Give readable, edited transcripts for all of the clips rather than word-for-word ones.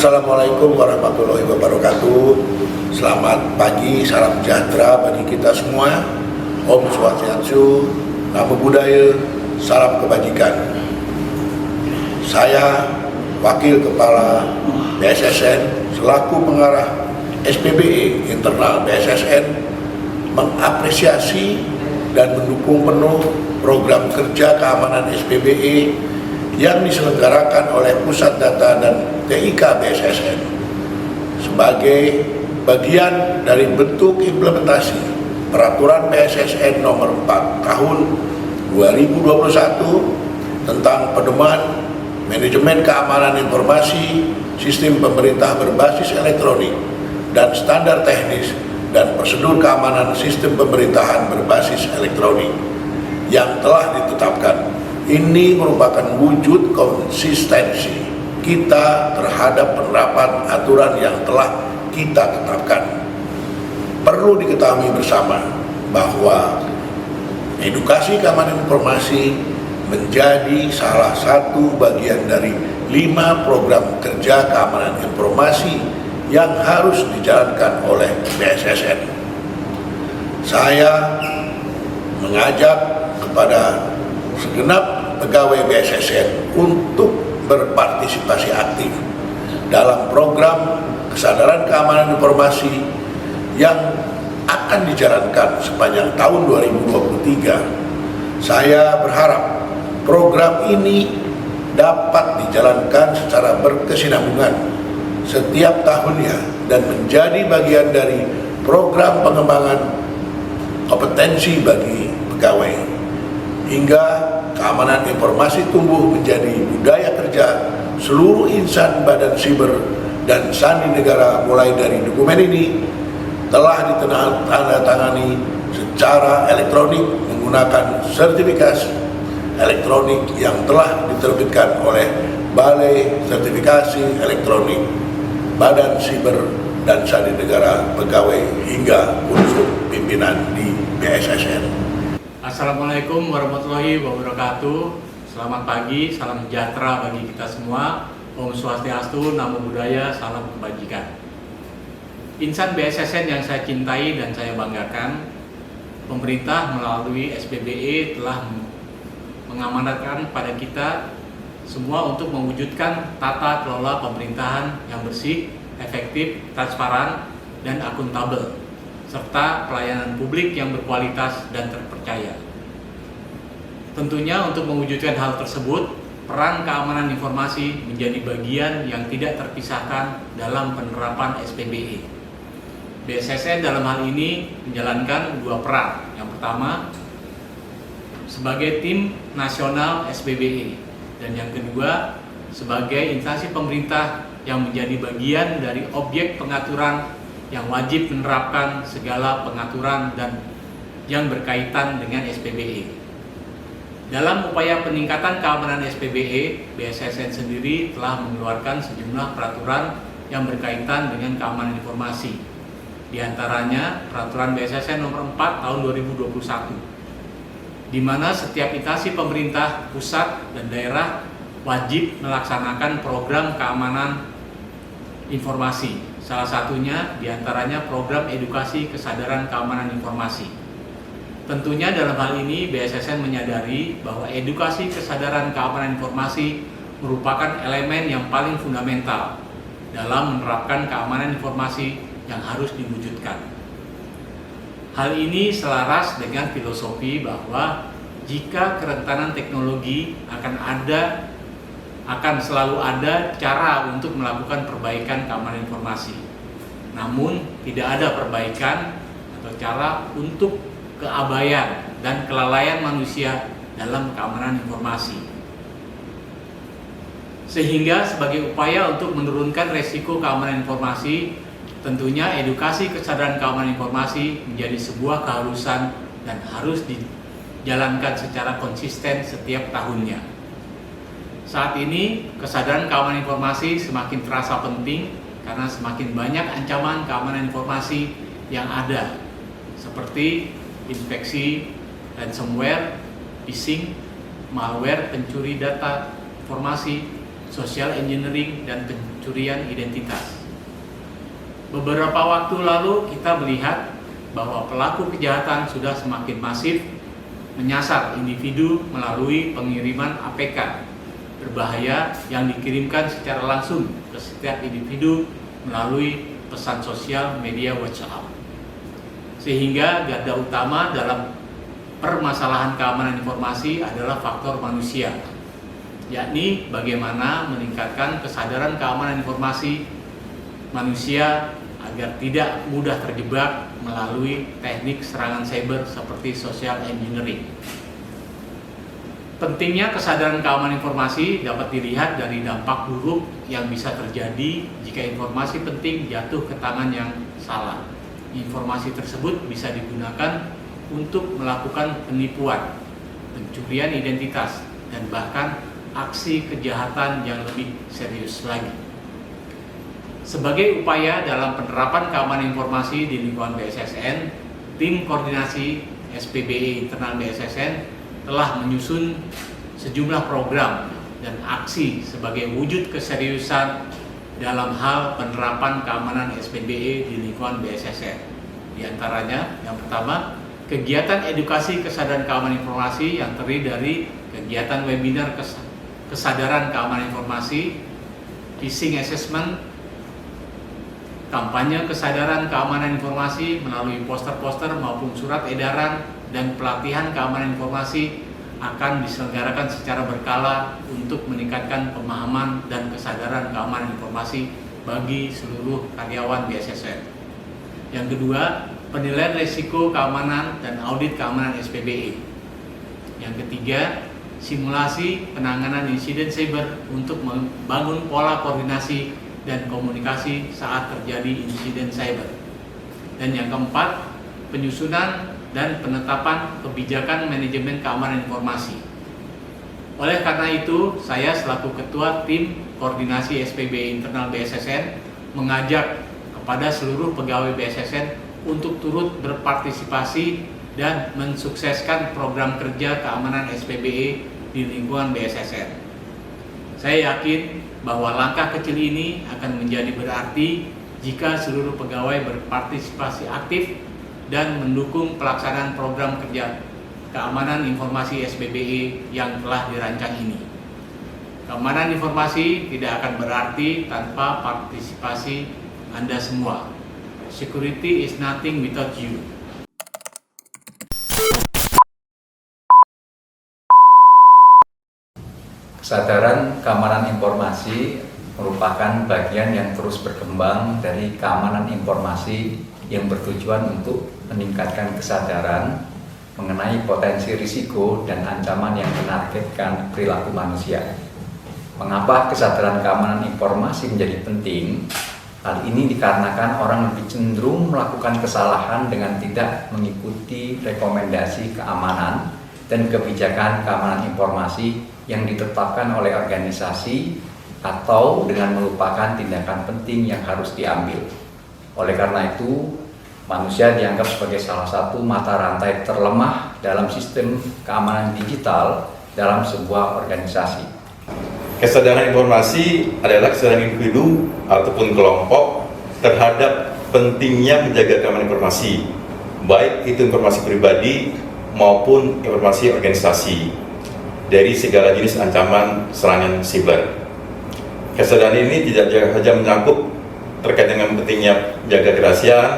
Assalamualaikum warahmatullahi wabarakatuh. Selamat pagi, salam sejahtera bagi kita semua. Om Swastiastu, Namo Buddhaya, salam kebajikan. Saya Wakil Kepala BSSN selaku pengarah SPBE internal BSSN mengapresiasi dan mendukung penuh program kerja keamanan SPBE yang diselenggarakan oleh Pusat Data dan TIK BSSN sebagai bagian dari bentuk implementasi Peraturan BSSN Nomor 4 Tahun 2021 tentang pedoman manajemen keamanan informasi sistem pemerintah berbasis elektronik dan standar teknis dan prosedur keamanan sistem pemerintahan berbasis elektronik yang telah ditetapkan. Ini merupakan wujud konsistensi kita terhadap penerapan aturan yang telah kita tetapkan. Perlu diketahui bersama bahwa edukasi keamanan informasi menjadi salah satu bagian dari 5 program kerja keamanan informasi yang harus dijalankan oleh BSSN. Saya mengajak kepada segenap pegawai BSSN untuk berpartisipasi aktif dalam program kesadaran keamanan informasi yang akan dijalankan sepanjang tahun 2023. Saya berharap program ini dapat dijalankan secara berkesinambungan setiap tahunnya dan menjadi bagian dari program pengembangan kompetensi bagi pegawai hingga keamanan informasi tumbuh menjadi budaya kerja seluruh insan badan siber dan sandi negara. Mulai dari dokumen ini telah ditandatangani secara elektronik menggunakan sertifikasi elektronik yang telah diterbitkan oleh Balai Sertifikasi Elektronik, Badan Siber dan Sandi Negara, pegawai hingga unsur pimpinan di BSSN. Assalamualaikum warahmatullahi wabarakatuh. Selamat pagi, salam sejahtera bagi kita semua. Om Swastiastu, Namo Buddhaya, salam kebajikan. Insan BSSN yang saya cintai dan saya banggakan, pemerintah melalui SPBE telah mengamanatkan pada kita semua untuk mewujudkan tata kelola pemerintahan yang bersih, efektif, transparan, dan akuntabel, serta pelayanan publik yang berkualitas dan terpercaya. Tentunya untuk mewujudkan hal tersebut, peran keamanan informasi menjadi bagian yang tidak terpisahkan dalam penerapan SPBE. BSSN dalam hal ini menjalankan 2 peran. Yang pertama, sebagai tim nasional SPBE, dan yang kedua, sebagai instansi pemerintah yang menjadi bagian dari objek pengaturan yang wajib menerapkan segala pengaturan dan yang berkaitan dengan SPBE. Dalam upaya peningkatan keamanan SPBE, BSSN sendiri telah mengeluarkan sejumlah peraturan yang berkaitan dengan keamanan informasi. Di antaranya Peraturan BSSN Nomor 4 Tahun 2021, di mana setiap instansi pemerintah pusat dan daerah wajib melaksanakan program keamanan informasi. Salah satunya diantaranya program edukasi kesadaran keamanan informasi. Tentunya dalam hal ini BSSN menyadari bahwa edukasi kesadaran keamanan informasi merupakan elemen yang paling fundamental dalam menerapkan keamanan informasi yang harus diwujudkan. Hal ini selaras dengan filosofi bahwa jika kerentanan teknologi akan selalu ada cara untuk melakukan perbaikan keamanan informasi. Namun tidak ada perbaikan atau cara untuk keabaian dan kelalaian manusia dalam keamanan informasi. Sehingga sebagai upaya untuk menurunkan resiko keamanan informasi, tentunya edukasi kesadaran keamanan informasi menjadi sebuah keharusan dan harus dijalankan secara konsisten setiap tahunnya. Saat ini, kesadaran keamanan informasi semakin terasa penting karena semakin banyak ancaman keamanan informasi yang ada, seperti infeksi, ransomware, phishing, malware, pencuri data informasi, social engineering, dan pencurian identitas. Beberapa waktu lalu kita melihat bahwa pelaku kejahatan sudah semakin masif menyasar individu melalui pengiriman APK berbahaya yang dikirimkan secara langsung ke setiap individu melalui pesan sosial media WhatsApp. Sehingga garda utama dalam permasalahan keamanan informasi adalah faktor manusia, yakni bagaimana meningkatkan kesadaran keamanan informasi manusia agar tidak mudah terjebak melalui teknik serangan cyber seperti social engineering. Pentingnya kesadaran keamanan informasi dapat dilihat dari dampak buruk yang bisa terjadi jika informasi penting jatuh ke tangan yang salah. Informasi tersebut bisa digunakan untuk melakukan penipuan, pencurian identitas, dan bahkan aksi kejahatan yang lebih serius lagi. Sebagai upaya dalam penerapan keamanan informasi di lingkungan BSSN, tim koordinasi SPBE internal BSSN telah menyusun sejumlah program dan aksi sebagai wujud keseriusan dalam hal penerapan keamanan SPBE di lingkungan BSSN. Di antaranya, yang pertama, kegiatan edukasi kesadaran keamanan informasi yang terdiri dari kegiatan webinar kesadaran keamanan informasi, phishing assessment, kampanye kesadaran keamanan informasi melalui poster-poster maupun surat edaran, dan pelatihan keamanan informasi akan diselenggarakan secara berkala untuk meningkatkan pemahaman dan kesadaran keamanan informasi bagi seluruh karyawan BSSN. Yang kedua, penilaian risiko keamanan dan audit keamanan SPBE. Yang ketiga, simulasi penanganan insiden cyber untuk membangun pola koordinasi dan komunikasi saat terjadi insiden cyber. Dan yang keempat, penyusunan dan penetapan kebijakan manajemen keamanan informasi. Oleh karena itu, saya selaku Ketua Tim Koordinasi SPBE Internal BSSN mengajak kepada seluruh pegawai BSSN untuk turut berpartisipasi dan mensukseskan program kerja keamanan SPBE di lingkungan BSSN. Saya yakin bahwa langkah kecil ini akan menjadi berarti jika seluruh pegawai berpartisipasi aktif dan mendukung pelaksanaan program kerja keamanan informasi SPBE yang telah dirancang ini. Keamanan informasi tidak akan berarti tanpa partisipasi Anda semua. Security is nothing without you. Kesadaran keamanan informasi merupakan bagian yang terus berkembang dari keamanan informasi yang bertujuan untuk meningkatkan kesadaran mengenai potensi risiko dan ancaman yang menargetkan perilaku manusia. Mengapa kesadaran keamanan informasi menjadi penting? Hal ini dikarenakan orang lebih cenderung melakukan kesalahan dengan tidak mengikuti rekomendasi keamanan dan kebijakan keamanan informasi yang ditetapkan oleh organisasi atau dengan melupakan tindakan penting yang harus diambil. Oleh karena itu, manusia dianggap sebagai salah satu mata rantai terlemah dalam sistem keamanan digital dalam sebuah organisasi. Kesadaran informasi adalah kesadaran individu ataupun kelompok terhadap pentingnya menjaga keamanan informasi, baik itu informasi pribadi maupun informasi organisasi dari segala jenis ancaman serangan siber. Kesadaran ini tidak saja menyangkut terkait dengan pentingnya menjaga kerahasiaan,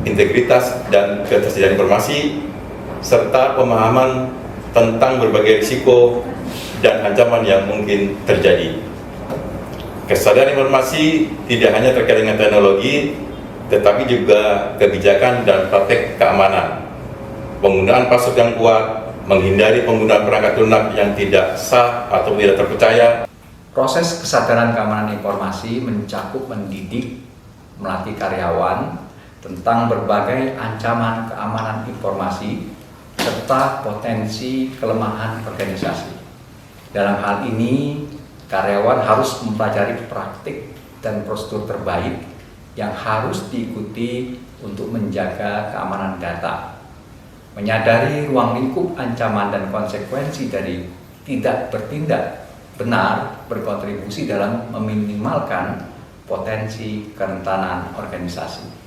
integritas dan ketersediaan informasi, serta pemahaman tentang berbagai risiko dan ancaman yang mungkin terjadi. Kesadaran informasi tidak hanya terkait dengan teknologi, tetapi juga kebijakan dan praktek keamanan. Penggunaan password yang kuat, menghindari penggunaan perangkat lunak yang tidak sah atau tidak terpercaya. Proses kesadaran keamanan informasi mencakup mendidik, melatih karyawan tentang berbagai ancaman keamanan informasi serta potensi kelemahan organisasi. Dalam hal ini, karyawan harus mempelajari praktik dan prosedur terbaik yang harus diikuti untuk menjaga keamanan data, menyadari ruang lingkup ancaman dan konsekuensi dari tidak bertindak benar berkontribusi dalam meminimalkan potensi kerentanan organisasi.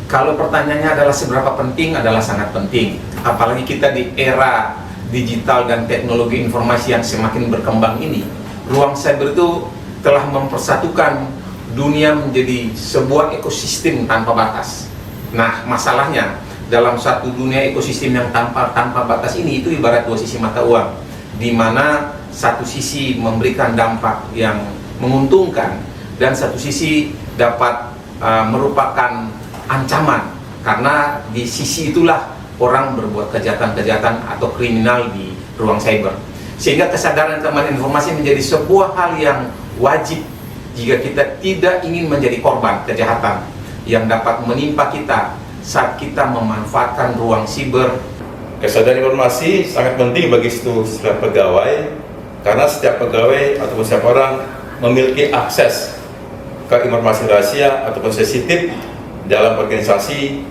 Kalau pertanyaannya adalah seberapa penting, adalah sangat penting. Apalagi kita di era digital dan teknologi informasi yang semakin berkembang ini. Ruang cyber itu telah mempersatukan dunia menjadi sebuah ekosistem tanpa batas. Nah, masalahnya dalam satu dunia ekosistem yang tanpa batas ini itu ibarat dua sisi mata uang, di mana satu sisi memberikan dampak yang menguntungkan dan satu sisi dapat merupakan ancaman, karena di sisi itulah orang berbuat kejahatan-kejahatan atau kriminal di ruang cyber. Sehingga kesadaran keamanan informasi menjadi sebuah hal yang wajib jika kita tidak ingin menjadi korban kejahatan yang dapat menimpa kita saat kita memanfaatkan ruang siber. Kesadaran informasi sangat penting bagi setiap pegawai, karena setiap pegawai ataupun setiap orang memiliki akses ke informasi rahasia ataupun sensitif dalam organisasi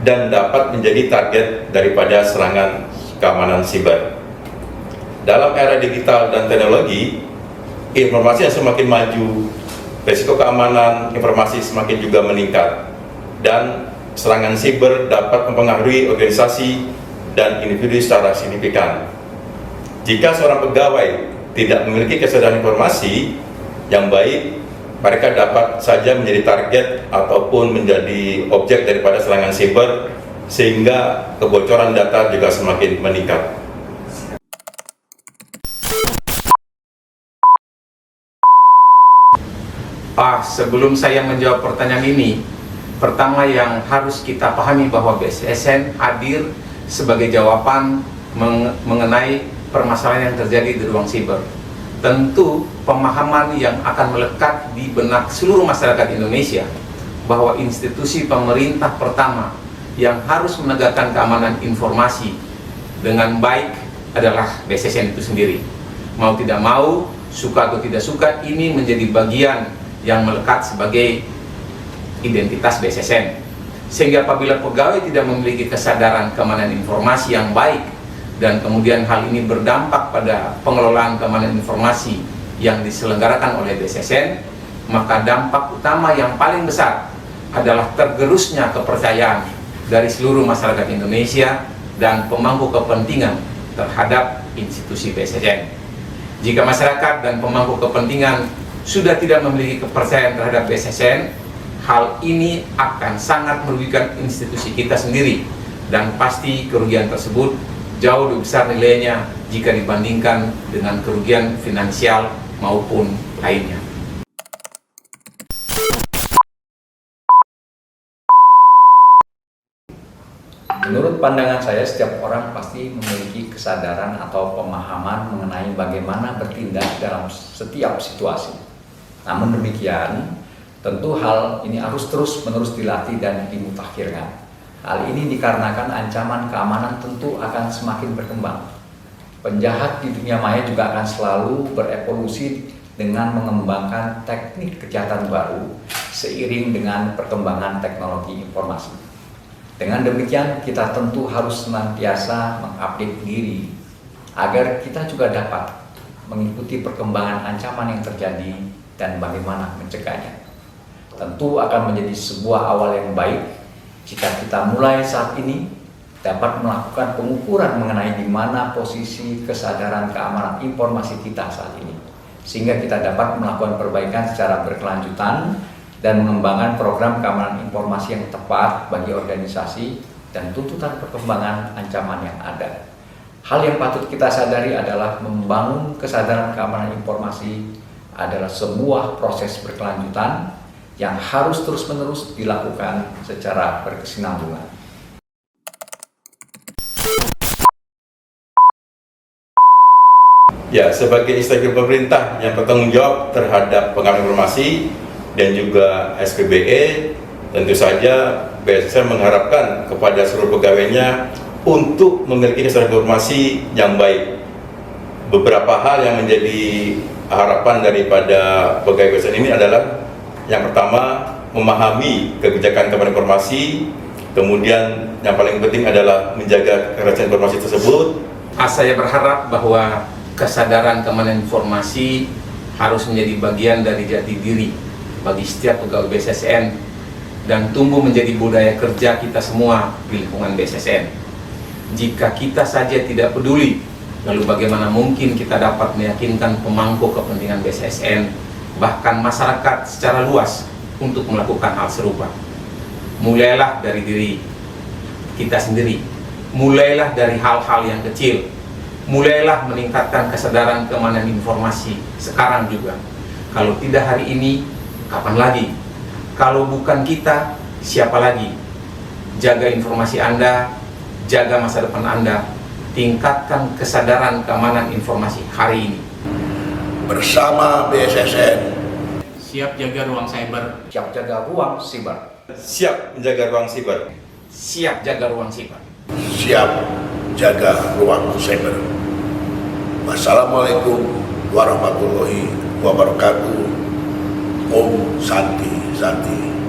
dan dapat menjadi target daripada serangan keamanan siber. Dalam era digital dan teknologi, informasi yang semakin maju, risiko keamanan informasi semakin juga meningkat, dan serangan siber dapat mempengaruhi organisasi dan individu secara signifikan. Jika seorang pegawai tidak memiliki kesadaran informasi yang baik, mereka dapat saja menjadi target ataupun menjadi objek daripada serangan siber, sehingga kebocoran data juga semakin meningkat. Sebelum saya menjawab pertanyaan ini, pertama yang harus kita pahami bahwa BSSN hadir sebagai jawaban mengenai permasalahan yang terjadi di ruang siber. Tentu pemahaman yang akan melekat di benak seluruh masyarakat Indonesia bahwa institusi pemerintah pertama yang harus menegakkan keamanan informasi dengan baik adalah BSSN itu sendiri. Mau tidak mau, suka atau tidak suka, ini menjadi bagian yang melekat sebagai identitas BSSN. Sehingga apabila pegawai tidak memiliki kesadaran keamanan informasi yang baik, dan kemudian hal ini berdampak pada pengelolaan keamanan informasi yang diselenggarakan oleh BSSN, maka dampak utama yang paling besar adalah tergerusnya kepercayaan dari seluruh masyarakat Indonesia dan pemangku kepentingan terhadap institusi BSSN. Jika masyarakat dan pemangku kepentingan sudah tidak memiliki kepercayaan terhadap BSSN, hal ini akan sangat merugikan institusi kita sendiri, dan pasti kerugian tersebut jauh lebih besar nilainya jika dibandingkan dengan kerugian finansial maupun lainnya. Menurut pandangan saya, setiap orang pasti memiliki kesadaran atau pemahaman mengenai bagaimana bertindak dalam setiap situasi. Namun demikian, tentu hal ini harus terus-menerus dilatih dan dimutakhirkan. Hal ini dikarenakan ancaman keamanan tentu akan semakin berkembang. Penjahat di dunia maya juga akan selalu berevolusi dengan mengembangkan teknik kejahatan baru seiring dengan perkembangan teknologi informasi. Dengan demikian, kita tentu harus senantiasa mengupdate diri agar kita juga dapat mengikuti perkembangan ancaman yang terjadi dan bagaimana mencegahnya. Tentu akan menjadi sebuah awal yang baik jika kita mulai saat ini dapat melakukan pengukuran mengenai di mana posisi kesadaran keamanan informasi kita saat ini, sehingga kita dapat melakukan perbaikan secara berkelanjutan dan mengembangkan program keamanan informasi yang tepat bagi organisasi dan tuntutan perkembangan ancaman yang ada. Hal yang patut kita sadari adalah membangun kesadaran keamanan informasi adalah sebuah proses berkelanjutan yang harus terus-menerus dilakukan secara berkesinambungan. Ya, sebagai instansi pemerintah yang bertanggung jawab terhadap pengamanan informasi dan juga SPBE, tentu saja BSSN mengharapkan kepada seluruh pegawainya untuk memiliki kesadaran informasi yang baik. Beberapa hal yang menjadi harapan daripada pegawai BSSN ini adalah yang pertama, memahami kebijakan keamanan informasi Kemudian yang paling penting adalah menjaga kerahasiaan informasi tersebut. Saya berharap bahwa kesadaran keamanan informasi harus menjadi bagian dari jati diri bagi setiap pegawai BSSN dan tumbuh menjadi budaya kerja kita semua di lingkungan BSSN. Jika kita saja tidak peduli, lalu bagaimana mungkin kita dapat meyakinkan pemangku kepentingan BSSN, bahkan masyarakat secara luas untuk melakukan hal serupa. Mulailah dari diri kita sendiri, mulailah dari hal-hal yang kecil, mulailah meningkatkan kesadaran keamanan informasi sekarang juga. Kalau tidak hari ini, kapan lagi? Kalau bukan kita, siapa lagi? Jaga informasi Anda, jaga masa depan Anda, tingkatkan kesadaran keamanan informasi hari ini. Bersama BSSN, Siap jaga ruang cyber. Siap jaga ruang siber. Siap menjaga ruang siber. Siap jaga ruang siber. siap jaga ruang cyber. Wassalamualaikum warahmatullahi wabarakatuh. Om Santi Santi.